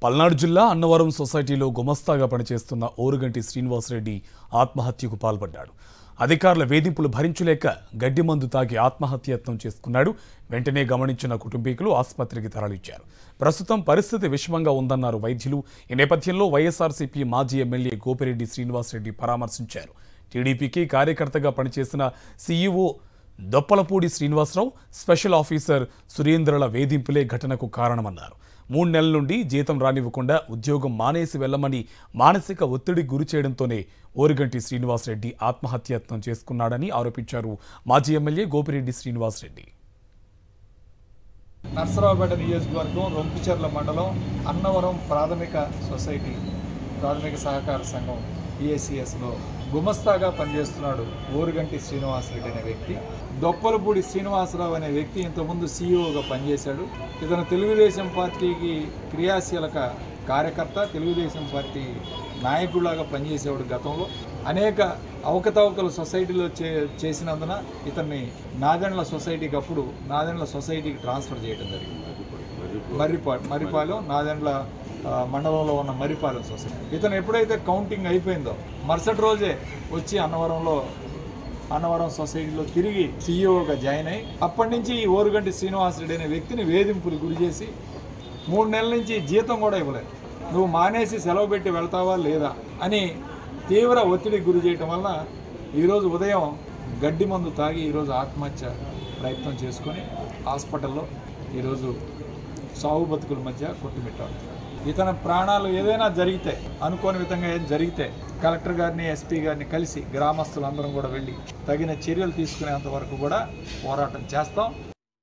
పల్నాడు జిల్లా అన్నవరం సొసైటీలో గుమస్తాగా పనిచేస్తున్న ఓరుగంటి శ్రీనివాసరెడ్డి ఆత్మహత్యకు పాల్పడ్డాడు. అధికారుల వేధింపులు భరించలేక గడ్డి మందు తాగి ఆత్మహత్యయత్నం చేసుకున్నాడు. వెంటనే గమనించిన కుటుంబీకులు ఆసుపత్రికి తరలించారు. ప్రస్తుతం పరిస్థితి విషమంగా ఉందన్నారు వైద్యులు. ఈ నేపథ్యంలో వైఎస్ఆర్సీపీ మాజీ ఎమ్మెల్యే గోపిరెడ్డి శ్రీనివాసరెడ్డి పరామర్శించారు. టీడీపీకి కార్యకర్తగా పనిచేసిన CEO Doppalapudi Srinivasarao, special officer సురేంద్రల వేధింపులే ఘటనకు కారణమన్నారు. 3 నెలల నుండి జీతం రానివ్వకుండా ఉద్యోగం మానేసి వెళ్లమని మానసిక ఒత్తిడికి గురి చేయడంతోనే ఓరుగంటి శ్రీనివాసరెడ్డి ఆత్మహత్యయత్నం చేసుకున్నాడని ఆరోపించారు మాజీ ఎమ్మెల్యే గోపిరెడ్డి శ్రీనివాసరెడ్డి. నర్సరావుపేట నియోజకవర్గం రొంపిచెర్ల మండలం అన్నవరం ప్రాథమిక సహకార సంఘం PACSలో గుమస్తాగా పనిచేస్తున్నాడు ఓరుగంటి శ్రీనివాసరెడ్డి అనే వ్యక్తి. దొప్పలపూడి శ్రీనివాసరావు అనే వ్యక్తి ఇంతకుముందు CEOగా పనిచేశాడు. ఇతను తెలుగుదేశం పార్టీకి క్రియాశీలక కార్యకర్త, తెలుగుదేశం పార్టీ నాయకుడిలాగా పనిచేసేవాడు. గతంలో అనేక అవకతవకలు సొసైటీలో చేసినందున ఇతన్ని నాదెండ్ల సొసైటీకి ట్రాన్స్ఫర్ చేయడం జరిగింది. మర్రిపాలెం నాదెండ్ల మండలంలో ఉన్న మర్రిపాలెం సొసైటీ. ఇతను ఎప్పుడైతే కౌంటింగ్ అయిపోయిందో మరుసటి రోజే వచ్చి అన్నవరం సొసైటీలో తిరిగి CEOగా జాయిన్ అయ్యి అప్పటి నుంచి ఈ ఓరుగంటి శ్రీనివాసరెడ్డి అనే వ్యక్తిని వేధింపులు గురి చేసి 3 నెలల నుంచి జీతం కూడా ఇవ్వలేదు. నువ్వు మానేసి సెలవు పెట్టి వెళ్తావా లేదా అని తీవ్ర ఒత్తిడికి గురి చేయటం వల్ల ఈరోజు ఉదయం గడ్డి మందు తాగి ఈరోజు ఆత్మహత్య ప్రయత్నం చేసుకొని హాస్పిటల్లో ఈరోజు సాగు బతుకుల మధ్య కొట్టుమిట్టాడు. ఇతని ప్రాణాలు ఏదైనా జరిగితే, అనుకోని విధంగా ఏం జరిగితే కలెక్టర్ గారిని, SP గారిని కలిసి గ్రామస్తులందరం కూడా వెళ్ళి తగిన చర్యలు తీసుకునేంత వరకు కూడా పోరాటం చేస్తాం.